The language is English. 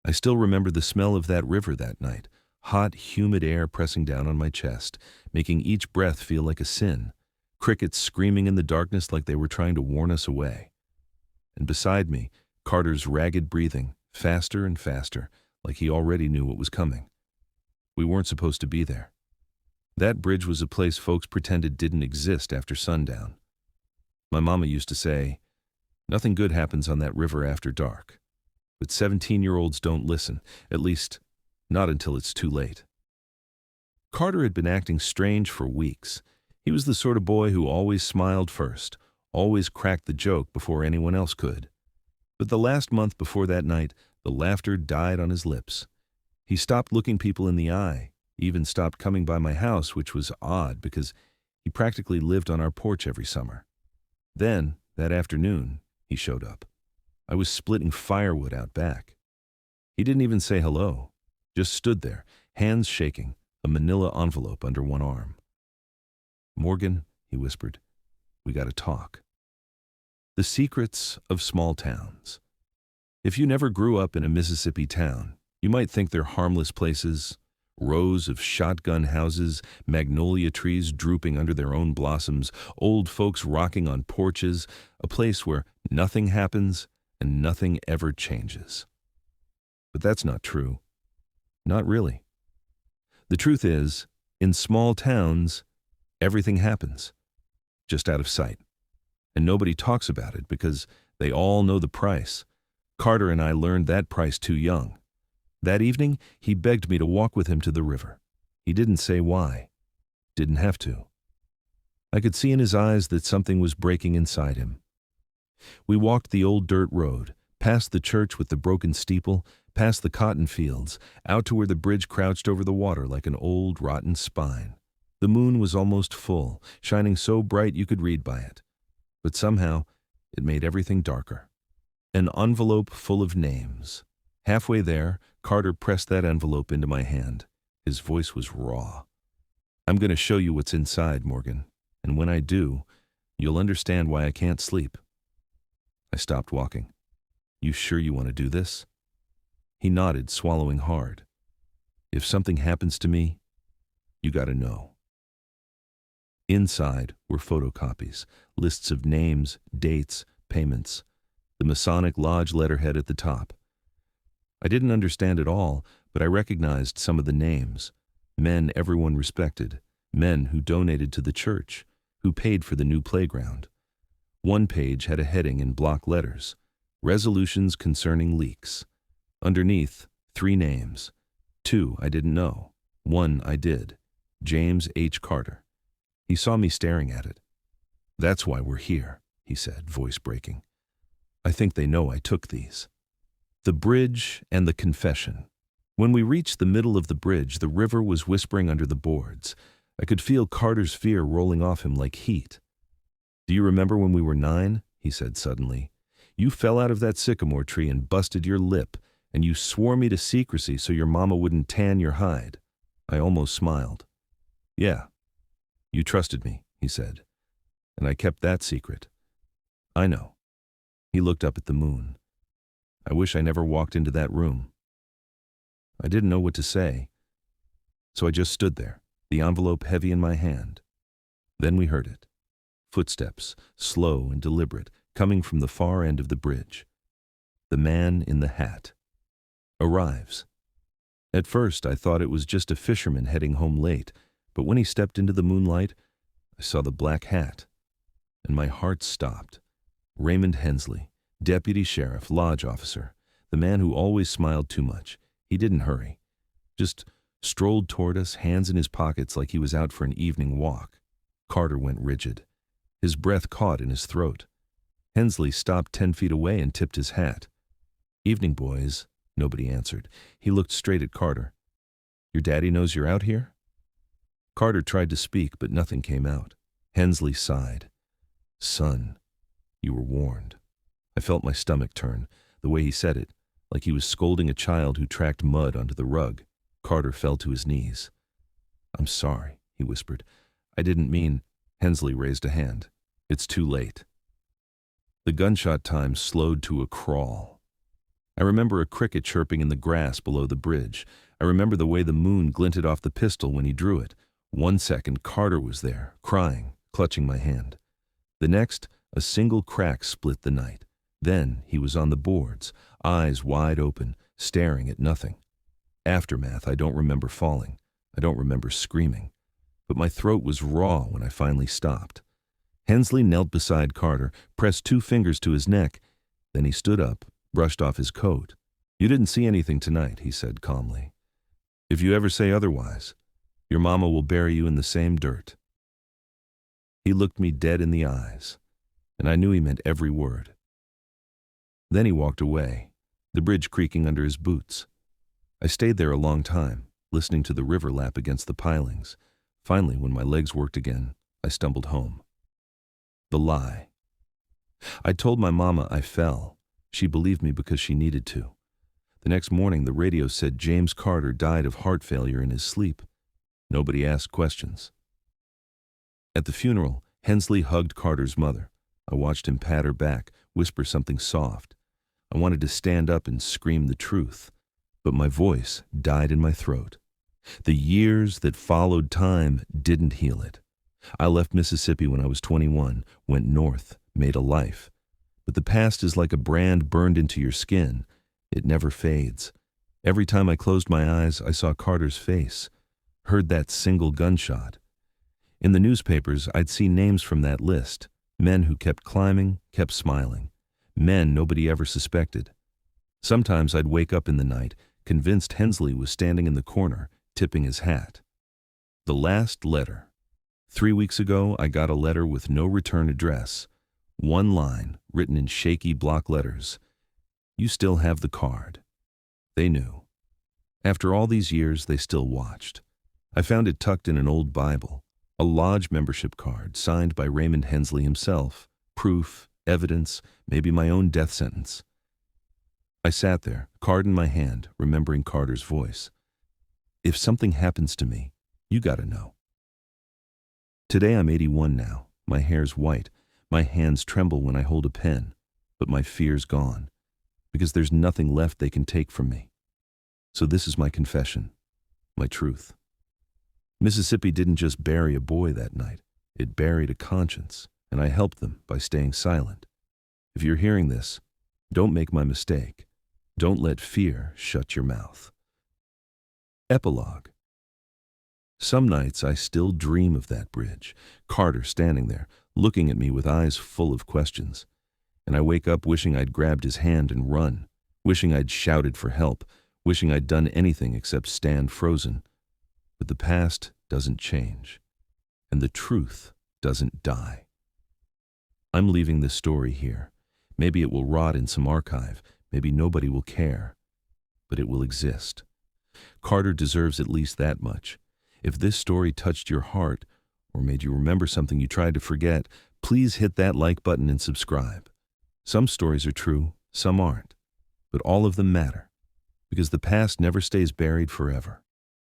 I still remember the smell of that river that night, hot, humid air pressing down on my chest, making each breath feel like a sin, crickets screaming in the darkness like they were trying to warn us away. And beside me, Carter's ragged breathing, faster and faster, like he already knew what was coming. We weren't supposed to be there. That bridge was a place folks pretended didn't exist after sundown. My mama used to say, "Nothing good happens on that river after dark." But 17-year-olds don't listen, at least not until it's too late. Carter had been acting strange for weeks. He was the sort of boy who always smiled first, always cracked the joke before anyone else could. But the last month before that night, the laughter died on his lips. He stopped looking people in the eye, even stopped coming by my house, which was odd because he practically lived on our porch every summer. Then, that afternoon, he showed up. I was splitting firewood out back. He didn't even say hello, just stood there, hands shaking, a manila envelope under one arm. "Morgan," he whispered, "we gotta talk." The secrets of small towns. If you never grew up in a Mississippi town, you might think they're harmless places, rows of shotgun houses, magnolia trees drooping under their own blossoms, old folks rocking on porches, a place where nothing happens and nothing ever changes. But that's not true. Not really. The truth is, in small towns, everything happens, just out of sight. And nobody talks about it because they all know the price. Carter and I learned that price too young. That evening, he begged me to walk with him to the river. He didn't say why. Didn't have to. I could see in his eyes that something was breaking inside him. We walked the old dirt road, past the church with the broken steeple, past the cotton fields, out to where the bridge crouched over the water like an old, rotten spine. The moon was almost full, shining so bright you could read by it. But somehow, it made everything darker. An envelope full of names. Halfway there, Carter pressed that envelope into my hand. His voice was raw. "I'm going to show you what's inside, Morgan, and when I do, you'll understand why I can't sleep." I stopped walking. "You sure you want to do this?" He nodded, swallowing hard. "If something happens to me, you got to know." Inside were photocopies, lists of names, dates, payments, the Masonic Lodge letterhead at the top. I didn't understand it all, but I recognized some of the names. Men everyone respected, men who donated to the church, who paid for the new playground. One page had a heading in block letters, "Resolutions Concerning Leaks." Underneath, 3 names. 2 I didn't know. 1 I did. James H. Carter. He saw me staring at it. "That's why we're here," he said, voice breaking. "I think they know I took these." The bridge and the confession. When we reached the middle of the bridge, the river was whispering under the boards. I could feel Carter's fear rolling off him like heat. "Do you remember when we were 9? He said suddenly. "You fell out of that sycamore tree and busted your lip, and you swore me to secrecy so your mama wouldn't tan your hide." I almost smiled. "Yeah, you trusted me," he said, "and I kept that secret." "I know." He looked up at the moon. "I wish I never walked into that room." I didn't know what to say, so I just stood there, the envelope heavy in my hand. Then we heard it. Footsteps, slow and deliberate, coming from the far end of the bridge. The man in the hat arrives. At first, I thought it was just a fisherman heading home late, but when he stepped into the moonlight, I saw the black hat, and my heart stopped. Raymond Hensley, deputy sheriff, lodge officer, the man who always smiled too much. He didn't hurry, just strolled toward us, hands in his pockets like he was out for an evening walk. Carter went rigid. His breath caught in his throat. Hensley stopped 10 feet away and tipped his hat. "Evening, boys." Nobody answered. He looked straight at Carter. "Your daddy knows you're out here?" Carter tried to speak, but nothing came out. Hensley sighed. "Son, you were warned." I felt my stomach turn, the way he said it, like he was scolding a child who tracked mud onto the rug. Carter fell to his knees. "I'm sorry," he whispered. "I didn't mean—" Hensley raised a hand. "It's too late." The gunshot time slowed to a crawl. I remember a cricket chirping in the grass below the bridge. I remember the way the moon glinted off the pistol when he drew it. 1 second, Carter was there, crying, clutching my hand. The next, a single crack split the night. Then he was on the boards, eyes wide open, staring at nothing. Aftermath, I don't remember falling. I don't remember screaming. But my throat was raw when I finally stopped. Hensley knelt beside Carter, pressed 2 fingers to his neck. Then he stood up, brushed off his coat. "You didn't see anything tonight," he said calmly. "If you ever say otherwise, your mama will bury you in the same dirt." He looked me dead in the eyes, and I knew he meant every word. Then he walked away, the bridge creaking under his boots. I stayed there a long time, listening to the river lap against the pilings. Finally, when my legs worked again, I stumbled home. The lie. I told my mama I fell. She believed me because she needed to. The next morning, the radio said James Carter died of heart failure in his sleep. Nobody asked questions. At the funeral, Hensley hugged Carter's mother. I watched him pat her back, whisper something soft. I wanted to stand up and scream the truth, but my voice died in my throat. The years that followed time didn't heal it. I left Mississippi when I was 21, went north, made a life. But the past is like a brand burned into your skin. It never fades. Every time I closed my eyes, I saw Carter's face, heard that single gunshot. In the newspapers, I'd see names from that list, men who kept climbing, kept smiling, men nobody ever suspected. Sometimes I'd wake up in the night, convinced Hensley was standing in the corner, tipping his hat. The last letter. 3 weeks ago, I got a letter with no return address. 1 line, written in shaky block letters. "You still have the card." They knew. After all these years, they still watched. I found it tucked in an old Bible, a lodge membership card signed by Raymond Hensley himself, proof, evidence, maybe my own death sentence. I sat there, card in my hand, remembering Carter's voice. "If something happens to me, you gotta know." Today I'm 81 now. My hair's white. My hands tremble when I hold a pen, but my fear's gone, because there's nothing left they can take from me. So this is my confession, my truth. Mississippi didn't just bury a boy that night. It buried a conscience, and I helped them by staying silent. If you're hearing this, don't make my mistake. Don't let fear shut your mouth. Epilogue. Some nights I still dream of that bridge, Carter standing there, looking at me with eyes full of questions. And I wake up wishing I'd grabbed his hand and run, wishing I'd shouted for help, wishing I'd done anything except stand frozen. But the past doesn't change, and the truth doesn't die. I'm leaving this story here. Maybe it will rot in some archive, maybe nobody will care, but it will exist. Carter deserves at least that much. If this story touched your heart, or made you remember something you tried to forget, please hit that like button and subscribe. Some stories are true, some aren't, but all of them matter, because the past never stays buried forever.